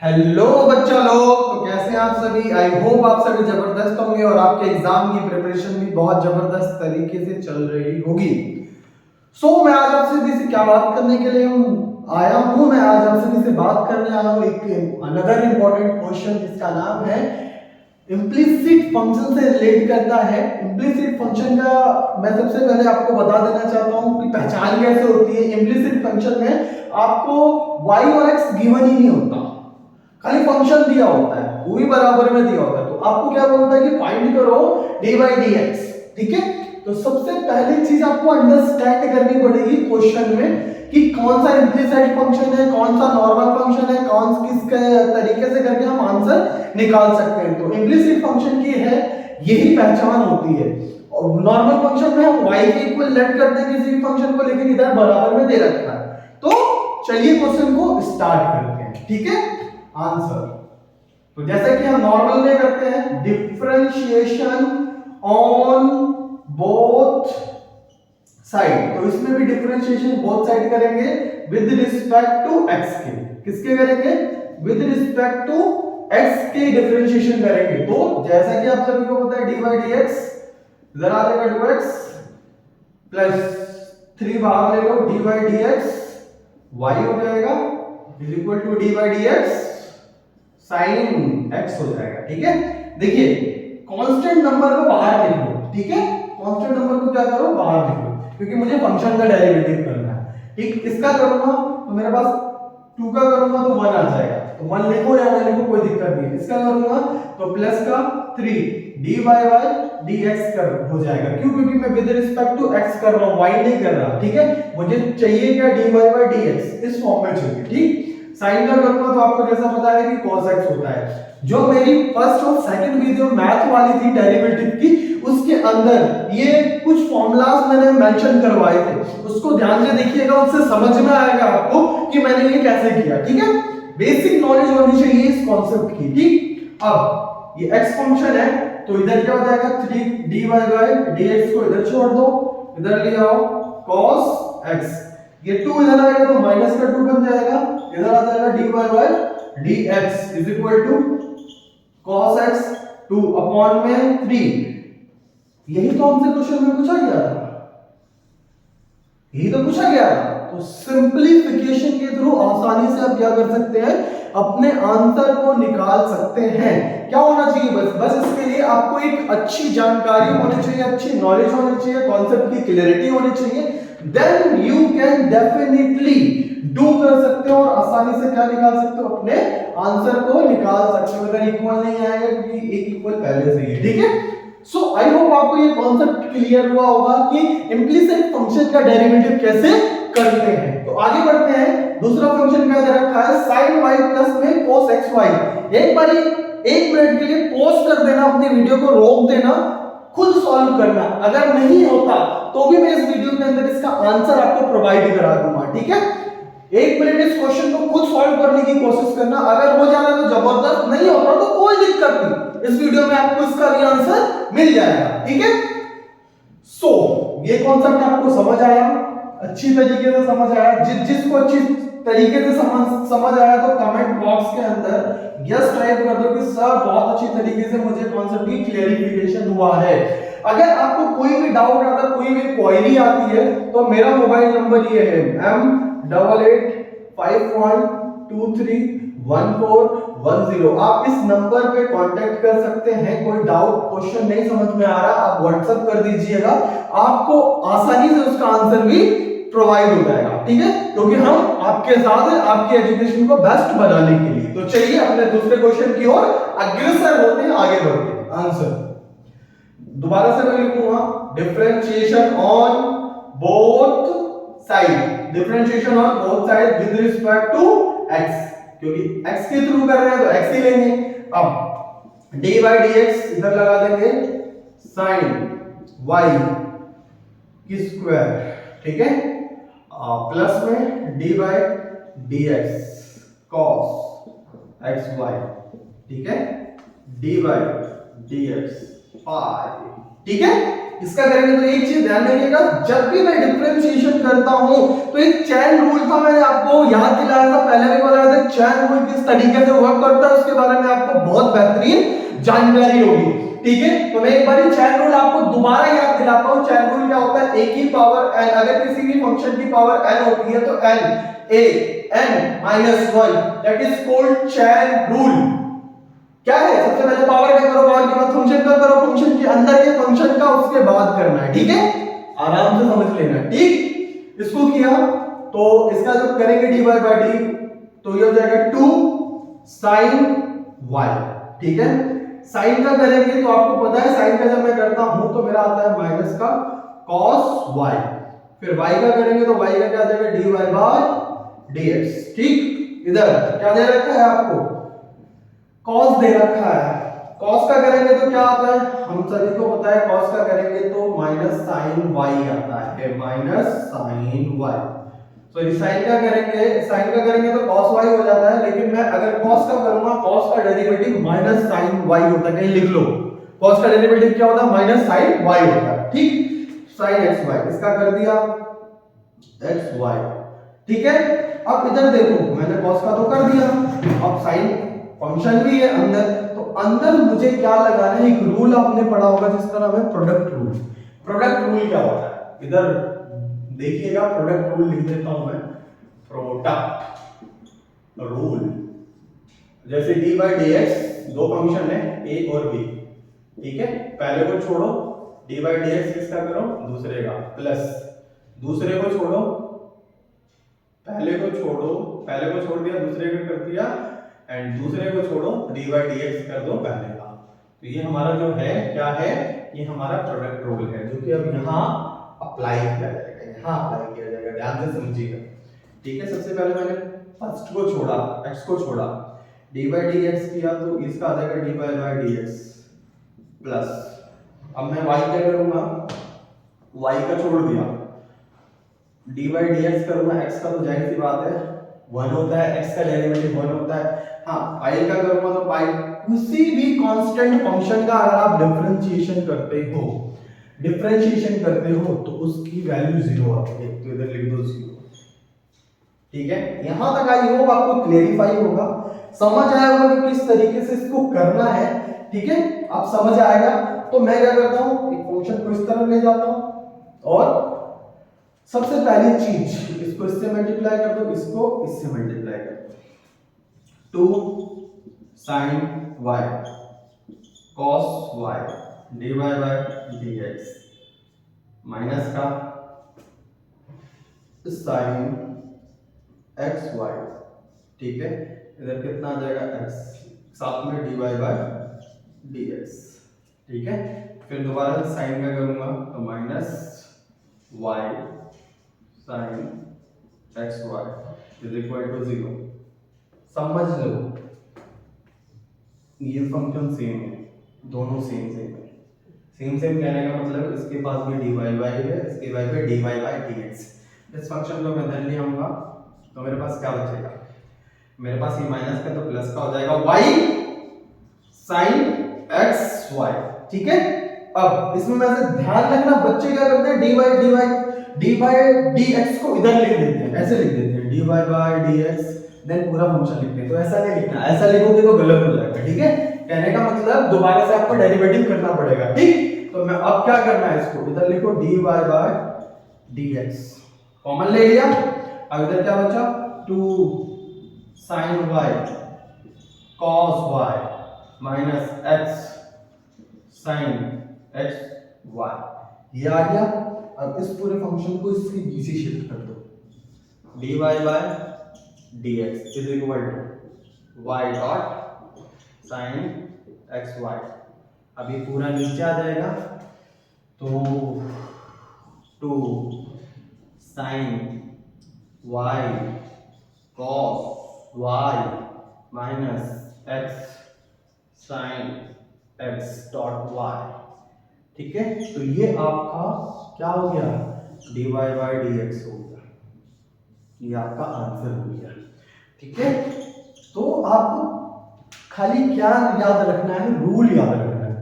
Hello बच्चा लोग, तो कैसे हैं आप सभी। आई होप आप सभी जबरदस्त होंगे और आपके एग्जाम की प्रिपरेशन भी बहुत जबरदस्त तरीके से चल रही होगी। मैं आज आप सभी से क्या बात करने के लिए आया हूं। मैं आज आप सभी से बात करने आया हूं एक अनदर इंपॉर्टेंट क्वेश्चन जिसका नाम है इम्प्लिसिट फंक्शन से रिलेट करता है। इम्प्लिसिट फंक्शन का मैं सबसे पहले आपको बता देना चाहता हूं कि पहचान कैसे होती है। इम्प्लिसिट फंक्शन में आपको y और x गिवन ही नहीं होता, खाली फंक्शन दिया होता है, वो भी बराबर में दिया होता है। तो आपको क्या बोलता है कि फाइंड करो dy dx, ठीक है। तो सबसे पहली चीज आपको अंडरस्टैंड करनी पड़ेगी क्वेश्चन में कि कौन सा इम्प्लिसिट फंक्शन है, कौन सा नॉर्मल फंक्शन है, कौन किस तरीके से करके हम आंसर निकाल सकते हैं। तो इम्प्लिसिट फंक्शन की है यही पहचान होती है। और नॉर्मल फंक्शन में हम y के इक्वल लेट करते हैं किसी भी फंक्शन को, लेकिन इधर बराबर में दे रखा है। तो चलिए क्वेश्चन को स्टार्ट करते हैं, ठीक है। आंसर तो जैसे कि हम नॉर्मल में करते हैं, डिफरेंशिएशन ऑन बोथ साइड। तो इसमें भी डिफरेंशिएशन बोथ साइड करेंगे विद रिस्पेक्ट टू x के। किसके करेंगे? विद रिस्पेक्ट टू x के डिफरेंशिएशन करेंगे। तो जैसा कि आप सभी को पता है dy dx इधर आ जाएगा 2x प्लस 3 बाहर ले लो, dy dx y हो जाएगा is equal to dy dx sin x हो जाएगा, ठीक है। देखिए कांस्टेंट नंबर को बाहर लिख लो, ठीक है। कांस्टेंट नंबर को क्या करो? बाहर लिख लो, क्योंकि मुझे फंक्शन का डेरिवेटिव करना है, ठीक। इसका करूंगा तो मेरे पास 2 का करूंगा तो 1 आ जाएगा, तो 1 लिखो या ना लिखो कोई दिक्कत नहीं। इसका करूंगा तो प्लस का 3 dy dx कर हो जाएगा। क्यों? क्योंकि मैं विद रिस्पेक्ट टू x कर रहा हूं, y नहीं कर रहा, ठीक है। मुझे चाहिए क्या? dy dx इस फॉर्म में चाहिए, ठीक। साइन का करूंगा तो आपको जैसा पता है कि cos x होता है। जो मेरी फर्स्ट और सेकंड वीडियो मैथ वाली थी डेरिवेटिव की, उसके अंदर ये कुछ फॉर्मूलाज मैंने मेंशन करवाए थे, उसको ध्यान से देखिएगा, उससे समझ में आएगा आपको कि मैंने ये कैसे किया, ठीक है। बेसिक नॉलेज होनी चाहिए इस कॉन्सेप्ट की, ठीक। अब ये x फंक्शन है तो इधर क्या हो जाएगा? 3 dy dx को इधर छोड़ दो, इधर ले आओ cos x, ये 2 इधर आएगा तो माइनस का 2 बन जाएगा, इधर आ जाएगा dy dx is equal to cos x 2 upon में 3। यही तो हमसे क्वेश्चन में पूछा गया था, यही तो पूछा गया था। तो सिंपलीफिकेशन के थ्रू आसानी से आप क्या कर सकते हैं? अपने आंसर को निकाल सकते हैं। क्या होना चाहिए? बस इसके लिए आपको एक अच्छी जानकारी होनी चाहिए, अच्छी नॉलेज होनी चाहिए, कॉन्सेप्ट की क्लैरिटी होनी चाहिए। Then you can definitely do कर सकते हो और आसानी से क्या निकाल सकते हो? अपने आंसर को निकाल सकते हो। अगर इक्वल नहीं आएगा क्योंकि एक इक्वल पहले से ही है, ठीक है। सो आई होप आपको ये कॉन्सेप्ट क्लियर हुआ होगा कि इम्प्लिसिट फंक्शन का डेरिवेटिव कैसे करते हैं। तो आगे बढ़ते हैं। दूसरा फंक्शन क्या दे रखा है? sin y प्लस में cos xy। एक बारी 1 मिनट के लिए पॉज कर देना, अपनी वीडियो को रोक देना, खुद सॉल्व करना। अगर नहीं होता तो भी मैं इस वीडियो के अंदर इसका आंसर आपको प्रोवाइड करा दूंगा, ठीक है। 1 मिनट इस क्वेश्चन को खुद सॉल्व करने की कोशिश करना। अगर हो जाना तो जबरदस्त, नहीं होता तो कोई दिक्कत नहीं, इस वीडियो में आपको इसका भी आंसर मिल जाएगा, ठीक है। ये कॉन्सेप्ट आपको समझ आया, अच्छी तरीके से समझ आया। जिसको अच्छी तरीके से समझ आया तो कमेंट बॉक्स के अंदर यस टाइप कर दो कि सर बहुत अच्छी तरीके से मुझे कॉन्सेप्ट की क्लैरिफिकेशन हुआ है। अगर आपको कोई भी डाउट आता, कोई भी क्वेरी आती है तो मेरा मोबाइल नंबर ये है M8851231410। आप इस नंबर पे कांटेक्ट कर सकते हैं। कोई डाउट क्वेश्चन नहीं समझ में आ रहा, आप व्हाट्सएप कर दीजिएगा, आपको आसानी से उसका आंसर भी प्रोवाइड हो जाएगा, ठीक है। क्योंकि हम आपके साथ हैं आपकी एजुकेशन को बेस्ट बनाने के लिए। तो चलिए अपने दूसरे क्वेश्चन की ओर अग्रसर होते हैं, आगे बढ़ते हैं। आंसर दोबारा से मैं लिखूंगा, differentiation on both side. Differentiation on both side with respect to x, क्योंकि x के थ्रू कर रहे हैं तो x ही लेंगे। अब dy dx इधर लगा देंगे sin y की स्क्वायर, ठीक है, प्लस में dy dx cos xy, ठीक है, dy dx phi, ठीक है। इसका करेंगे तो एक चीज ध्यान रखिएगा, जब भी मैं डिफरेंशिएशन करता हूं तो एक चैन रूल था, मैंने आपको याद दिलाया था, पहले भी बताया था। चैन रूल किस तरीके से वर्क करता है उसके बारे में आपको बहुत बेहतरीन जानकारी होगी। ठीक है, तो मैं एक बार चैन रूल आपको दोबारा याद दिलाता हूं। चैन रूल क्या होता है, a की पावर n, अगर किसी भी फंक्शन की पावर n होती है तो n a n minus 1 that is called chain rule. क्या है, सबसे पहले पावर का करो, पावर के बाद फंक्शन का करो, फंक्शन के अंदर ये फंक्शन का उसके बाद करना है। ठीक है, आराम से समझ लेना। ठीक, इसको किया तो इसका जो करेंगे dy बाय डी तो ये हो जाएगा 2 sin y। ठीक है, साइन का करेंगे तो आपको पता है साइन का जब मैं करता हूं तो मेरा आता है माइनस का cos y। फिर y का करेंगे तो y का क्या आ जाएगा dy बाय dx। ठीक, इधर क्या दे रखा है आपको, cos दे रखा है। cos का करेंगे तो क्या आता है, हम सभी को पता है cos का करेंगे तो माइनस sin y आता है, minus sin y। Sorry sine का करेंगे तो cos y हो जाता है, लेकिन मैं अगर cos का करूंगा, cos का डेरिवेटिव माइनस sin y होता है, कहीं लिख लो cos का डेरिवेटिव क्या होता है, माइनस sin y होता है। ठीक, sin x y इसका कर दिया x y। ठीक है, अब इधर देखो मैंने cos का तो कर दिया, अब sin फंक्शन भी है अंदर, तो अंदर मुझे क्या लगाना है, एक रूल आपने पढ़ा होगा जिसका नाम है प्रोडक्ट रूल। प्रोडक्ट रूल क्या होता है, इधर देखिएगा, प्रोडक्ट रूल लिख देता हूं मैं, प्रोडक्ट रूल। जैसे डी बाई डी एक्स दो फंक्शन है ए और बी। ठीक है, पहले को छोड़ो, डी बाई डी एक्स किसका करो, दूसरे का, प्लस दूसरे को छोड़ो, पहले को छोड़ दिया, दूसरे का कर दिया, एंड दूसरे को छोड़ो, डी बाई डी एक्स कर दो पहले का। तो ये हमारा जो है क्या है, ये हमारा प्रोडक्ट रूल है, जो कि अब यहाँ अप्लाई किया जाएगा, यहाँ अप्लाई किया जाएगा, ध्यान से समझिएगा। ठीक है, सबसे पहले मैंने फर्स्ट को छोड़ा, x को छोड़ा, डी बाई डी एक्स किया तो इसका आ जाएगा D by D x plus, अब मैं y क्या करूंगा, y का छोड़ दिया, डी बाई डी एक्स करूंगा, x का तो जाहिर सी बात है 1 होता है, x का डेरिवेटिव 1 होता है। हाँ, पाई का करूंगा तो पाई, किसी भी कांस्टेंट फंक्शन का अगर आप डिफरेंशिएशन करते हो तो उसकी वैल्यू 0 आती है, तो इधर लिख दो 0। ठीक है, यहां तक आई होप आपको क्लेरिफाई होगा, समझ आया होगा कि किस तरीके से इसको करना है। ठीक है, आप समझ आएगा। तो मैं क्या करता हूं, एक फंक्शन को इस तरह ले जाता हूं और सबसे पहली चीज इसको इससे मल्टीप्लाई कर दो, इसको इससे मल्टीप्लाई कर दो, 2 sin y cos y dy by dx minus का sin x y। ठीक है, इधर कितना आ जाएगा x, साथ में dy by dx। ठीक है, फिर दोबारा साइन का करूंगा तो minus y sin x y is equal to 0। समझ लो ये फंक्शन सेम है, दोनों सेम है। सेम कहने का मतलब इसके पास भी dy by है, इसके पास भी dy by dx। इस फंक्शन को मैं इधर ले आऊंगा तो मेरे पास क्या बचेगा, मेरे पास ये माइनस का तो प्लस का हो जाएगा y sin x y। ठीक है, अब इसमें मैं से ध्यान रखना, बच्चे क्या करते हैं dy by dx को इधर लिख देते हैं, ऐसे लिख देते हैं dy by dx, देन पूरा फंक्शन लिखते हैं। तो ऐसा नहीं लिखना, ऐसा लिखोगे तो गलत हो जाएगा। ठीक है, कहने का मतलब दोबारा से आपको डेरिवेटिव करना पड़ेगा। ठीक, तो मैं अब क्या करना है, इसको इधर लिखो dy by dx, कॉमन ले लिया। अब इधर क्या बचा, 2 sin y cos y minus x sin x y, ये आ गया। अब इस पूरे फंक्शन को इसके बीच शिफ्ट कर दो, dy by dx is equal to y dot sin x y। अब ये पूरा नीचे आ जाएगा तो 2 sin y cos y minus x sin x dot y। ठीक है, तो ये आपका क्या हो गया, dy by dx हो गया, ये आपका आंसर हो गया। ठीक है, तो आपको खाली क्या याद रखना है, रूल याद रखना है।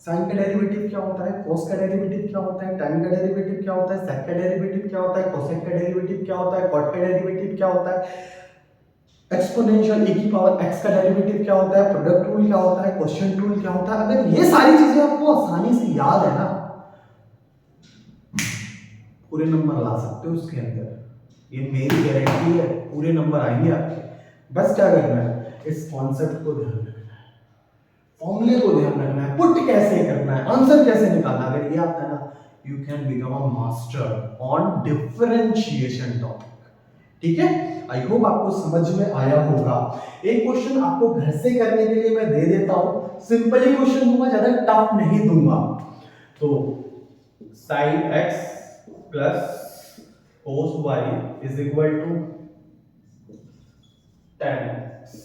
साइन का डेरिवेटिव क्या होता है, कोस का डेरिवेटिव क्या होता है, tan का डेरिवेटिव क्या होता है, सेक का डेरिवेटिव क्या होता है, कोसेक का डेरिवेटिव क्या होता है, कॉट का डेरिवेटिव क्या होता है, एक्सपोनेंशियल ए की पावर एक्स का डेरिवेटिव क्या होता है, प्रोडक्ट रूल क्या होता है, क्वेश्चन रूल क्या होता है, अगर ये सारी चीजें आपको आसानी से याद है ना, पूरे नंबर ला सकते हो उसके अंदर, ये मेरी गारंटी है, पूरे नंबर आएंगे आपके। बस क्या करना है, इस कॉन्सेप्ट को ध्यान रखना है, फॉर्मूले को ध्यान रखना है, पुट कैसे करना है, आंसर कैसे निकालना, अगर ये आता है ना, you can become a master on differentiation topic. ठीक है, आई होप आपको समझ में आया होगा। एक क्वेश्चन आपको घर से करने के लिए मैं दे देता हूं, सिंपल ही क्वेश्चन दूंगा, ज्यादा टफ नहीं दूंगा। तो sin x plus cos y is equal to tan x।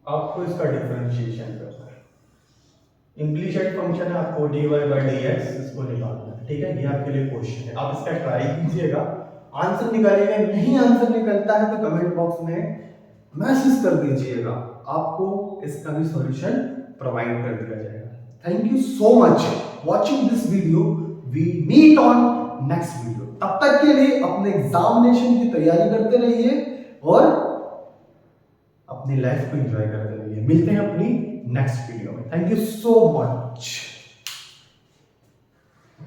आपको इसका डिफरेंशिएशन करना है, इम्प्लीसिट फंक्शन है, आपको dy by dx इसको निकालना है। ठीक है, ये आपके लिए क्वेश्चन है, आप इसका ट्राई कीजिएगा, आंसर निकालिएगा। नहीं आंसर निकलता है तो कमेंट बॉक्स में मैसेज कर दीजिएगा, आपको इसका भी सॉल्यूशन प्रोवाइड कर दिया जाएगा। Thank you so much watching this video, we meet on next video. तब तक के लिए अपने एग्जामिनेशन की तैयारी करते रहिए और अपनी लाइफ को एंजॉय करते रहिए। मिलते हैं अपनी नेक्स्ट वीडियो में। Thank you so much.